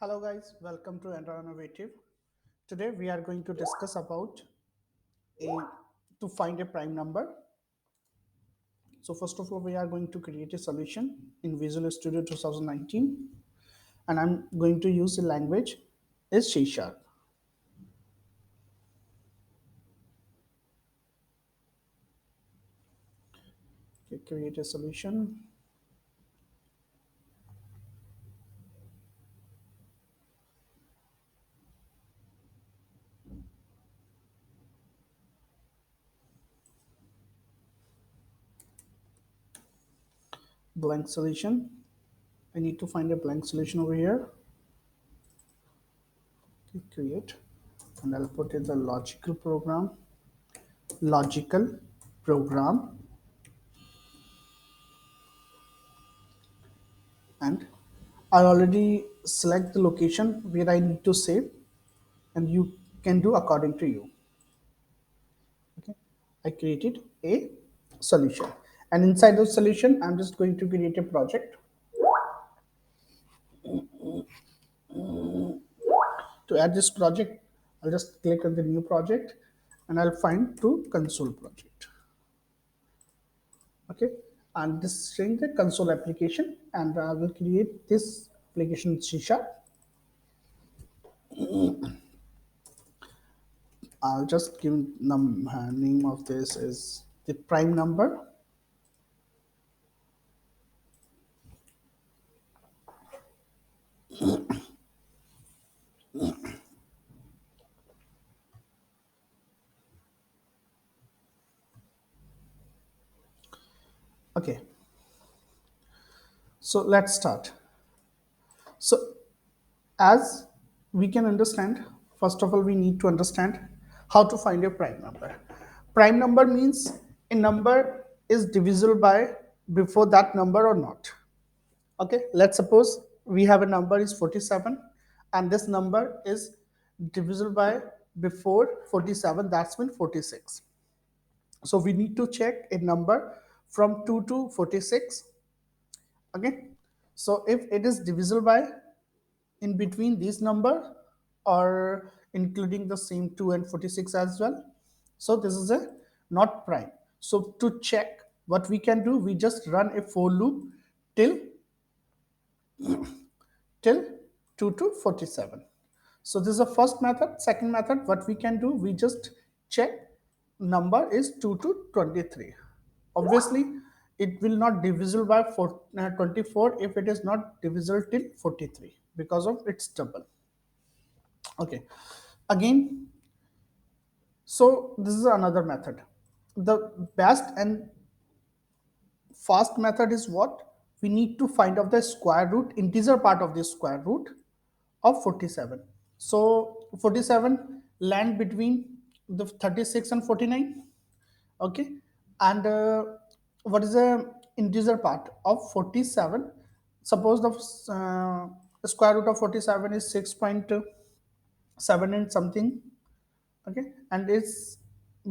Hello guys, welcome to Android Innovative. Today we are going to discuss about a to find a prime number. So first of all, we are going to create a solution in Visual Studio 2019, and I'm going to use the language is C Sharp. Okay, create a solution, blank solution. I need to find a blank solution over here. Okay, create, and I'll put in the logical program, and I already select the location where I need to save, and you can do according to you. Okay, I created a solution, and inside the solution I'm just going to create a project. To add this project, I'll just click on the new project, and I'll find to console project. Okay, and this is showing the console application, and I will create this application in C Sharp. I'll just give name of this is the prime number. Okay, so let's start. So as we can understand, first of all we need to understand how to find a prime number. Prime number means a number is divisible by before that number or not. Okay, let's suppose we have a number is 47, and this number is divisible by before 47, that's mean 46. So we need to check a number from 2 to 46. Okay, so if it is divisible by in between these number, or including the same 2 and 46 as well, so this is a not prime. So to check, what we can do, we just run a for loop till till 2 to 47. So this is the first method. Second method, what we can do, we just check number is 2 to 23. Obviously it will not divisible by 24 if it is not divisible till 43 because of its double. Okay, again, so this is another method. The best and fast method is what, we need to find out the square root, integer part of the square root of 47. So 47 land between the 36 and 49. Okay, and what is the integer part of 47? Suppose the square root of 47 is 6.7 and something. Okay, and it's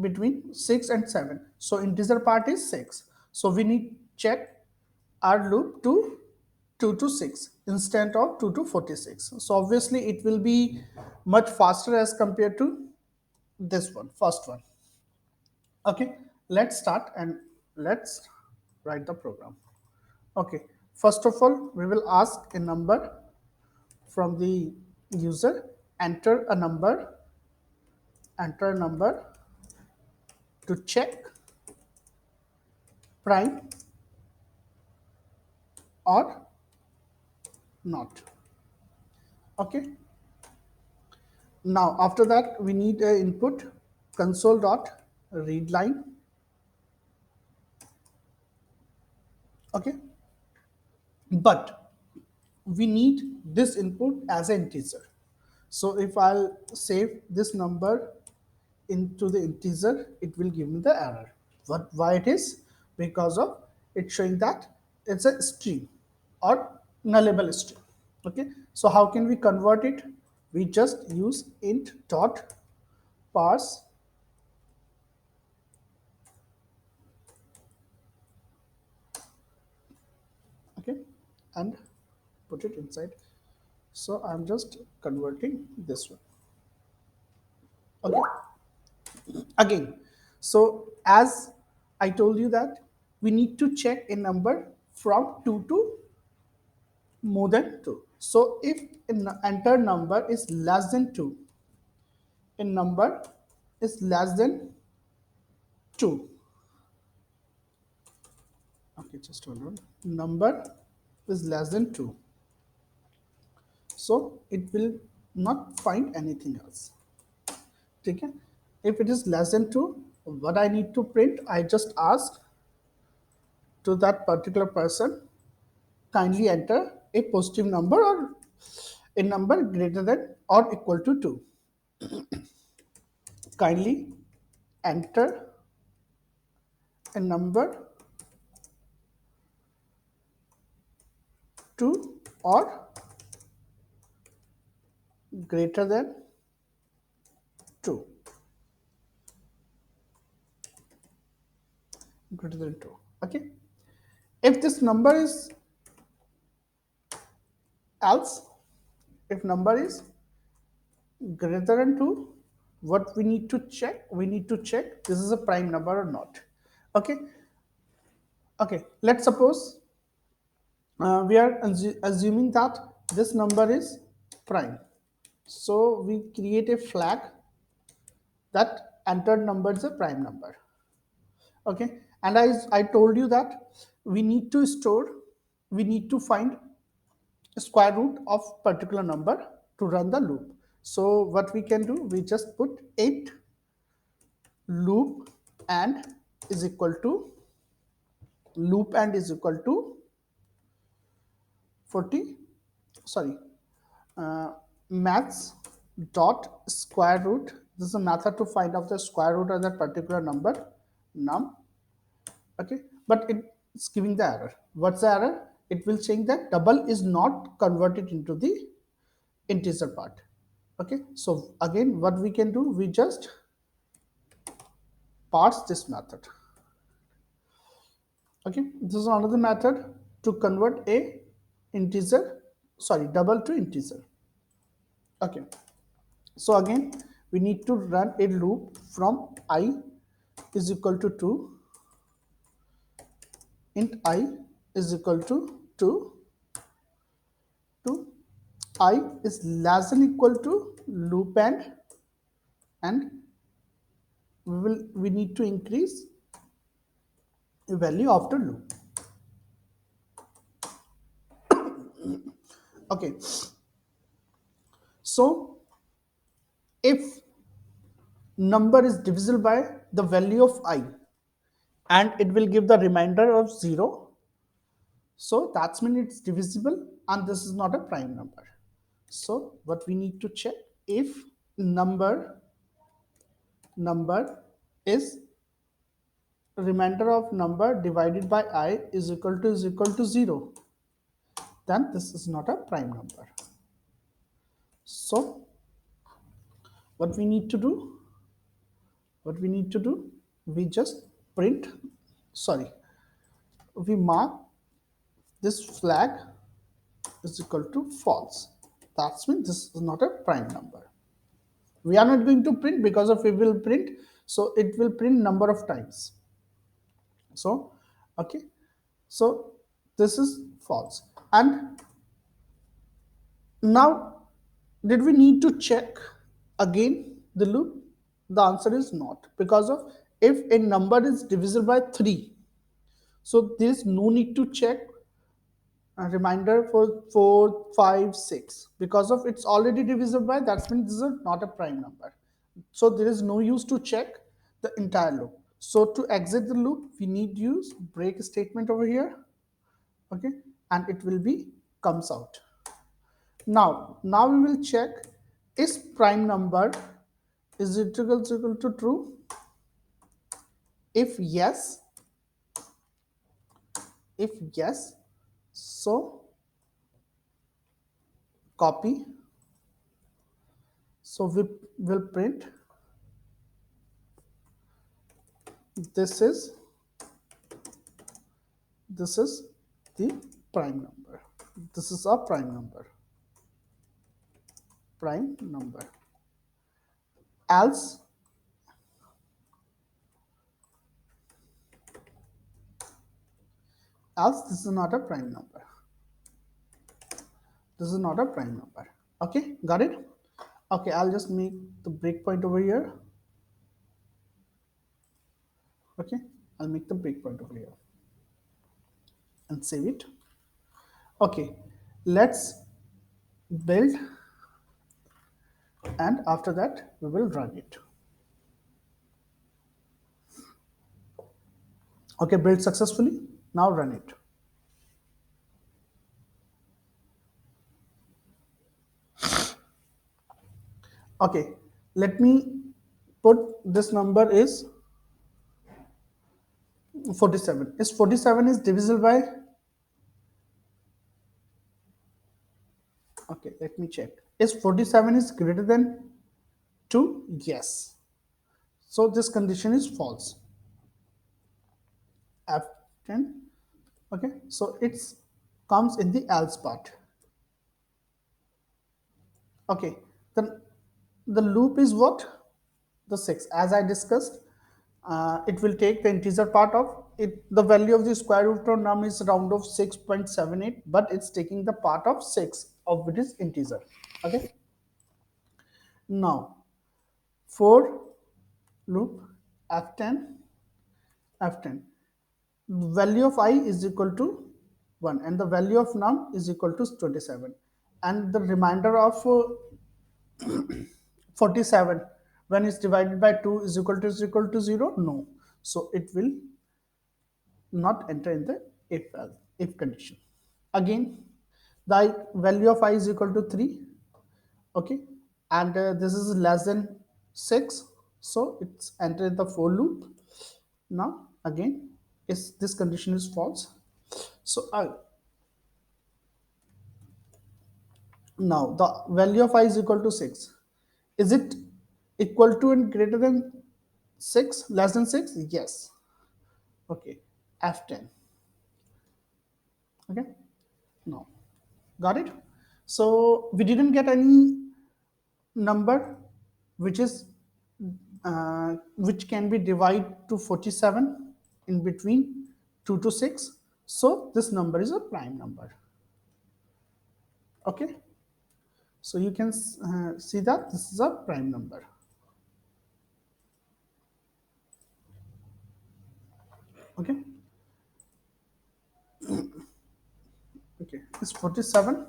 between 6 and 7, so integer part is 6. So we need check our loop to 2 to 6 instead of 2 to 46. So obviously it will be much faster as compared to this one, first one. Okay, let's start and let's write the program. Okay, first of all we will ask a number from the user, enter a number, enter a number to check prime or not. Okay, now after that we need a input console dot read line. Okay, but we need this input as an integer. So if I'll save this number into the integer, it will give me the error. What, why it is? Because of it showing that it's a string or nullable string. Okay, so how can we convert it? We just use int dot parse. Okay, and put it inside. So I'm just converting this one. Okay. Again, so as I told you that we need to check a number from 2 to more than 2. So if an entered number is less than 2, a number is less than 2. Okay, just hold on. Number is less than 2. So it will not find anything else. Okay? If it is less than 2, what I need to print, I just ask to that particular person, kindly enter a positive number or a number greater than or equal to 2. Kindly enter a number 2 or greater than 2. Greater than 2. Okay. If this number is else, if number is greater than 2, what we need to check? We need to check this is a prime number or not. Okay. Okay. Let's suppose we are assuming that this number is prime. So we create a flag that entered number is a prime number. Okay, and I told you that we need to store, we need to find square root of particular number to run the loop. So what we can do, we just put int loop and is equal to loop and is equal to 40, sorry, uh, maths dot square root. This is a method to find out the square root of that particular number num. Okay, but it's giving the error. What's the error? It will saying that double is not converted into the integer part. Okay, so again what we can do, we just parse this method. Okay, this is another method to convert a integer, sorry, double to integer. Okay, so again we need to run a loop from I is equal to 2, int I is equal to 2 to I is less than equal to loop and we need to increase the value after loop. Okay, so if number is divisible by the value of I and it will give the remainder of 0, so that's mean it's divisible and this is not a prime number. So what we need to check, if number is remainder of number divided by I is equal to 0, then this is not a prime number. So what we need to do, we just print, sorry, we mark this flag is equal to false. That's means this is not a prime number. We are not going to print because of we will print, so it will print number of times. So okay, so this is false. And now, did we need to check again the loop? The answer is not, because of if a number is divisible by 3, so there is no need to check a reminder for 4, 5, 6, because of it's already divisible by, that means this is not a prime number. So there is no use to check the entire loop. So to exit the loop, we need to use break statement over here. Okay, and it will be comes out. Now we will check, is prime number is it equal to true? If yes, so copy. So we will print this is the prime number. This is a prime number. prime number. Else else this is not a prime number. This is not a prime number. Okay, got it? Okay, I'll just make the breakpoint over here. Okay, I'll make the breakpoint over here and save it. Okay, let's build, and after that we will run it. Okay, build successfully. Now run it. Okay, let me put this number is 47. Is 47 is divisible by, okay, let me check. Is 47 is greater than 2? Yes. So this condition is false. F10. Okay, so it's comes in the else part. Okay, then the loop is what? The 6. As I discussed, it will take the integer part of it. The value of the square root of num is round of 6.78, but it's taking the part of 6 of which is integer. Okay, now for loop f10, f10, value of I is equal to 1 and the value of num is equal to 27, and the remainder of 47 when it's divided by 2 is equal to 0. No, so it will not enter in the if condition. Again, the value of I is equal to 3. Okay, and this is less than 6, so it's entered the for loop. Now again, is this condition is false, so now the value of I is equal to 6. Is it equal to and greater than 6, less than 6? Yes. Okay, f10. Okay, no, got it? So we didn't get any number which is which can be divided to 47 in between 2 to 6, so this number is a prime number. Okay, so you can see that this is a prime number. Okay, okay, it's 47.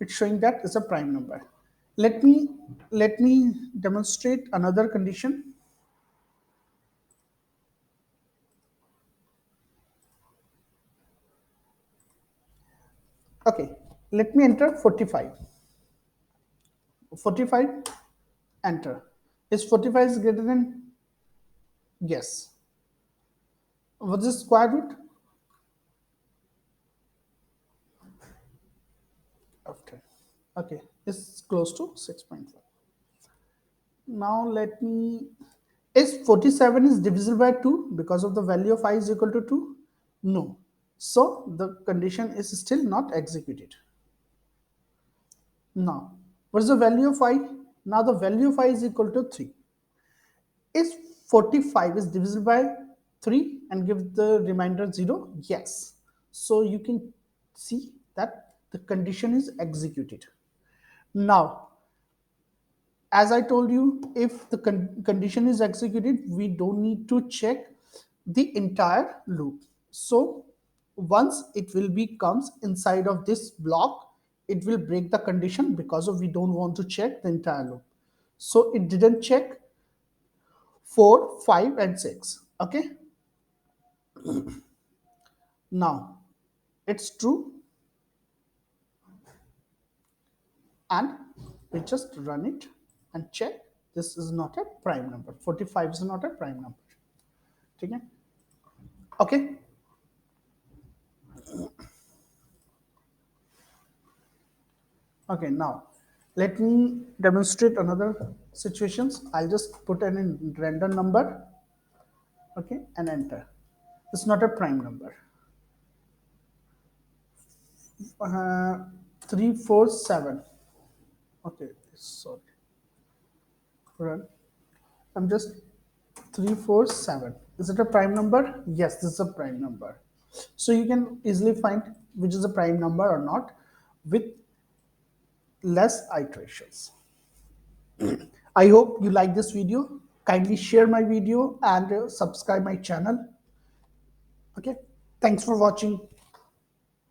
It's showing that is a prime number. Let me demonstrate another condition. Okay, let me enter 45. 45, enter. Is 45 is greater than? Yes. What is square root of 10? Okay, it's close to 6.5. Now let me, is 47 is divisible by 2 because of the value of I is equal to 2? No. So the condition is still not executed. Now, what is the value of I? Now the value of I is equal to 3. Is 45 is divisible by 3 and give the remainder 0? Yes. So you can see that the condition is executed. Now, as I told you, if the condition is executed, we don't need to check the entire loop. So once it will be comes inside of this block, it will break the condition because of we don't want to check the entire loop. So it didn't check 4, 5, and 6. Okay. Now it's true, and we just run it and check. This is not a prime number. 45 is not a prime number. Okay. Okay. Okay, now let me demonstrate another situations. I'll just put an random number, okay, and enter. It's not a prime number. 347. Okay, sorry, run. I'm just 347. Is it a prime number? Yes, this is a prime number. So you can easily find which is a prime number or not with less iterations. I hope you like this video. Kindly share my video and subscribe my channel. Okay. Thanks for watching.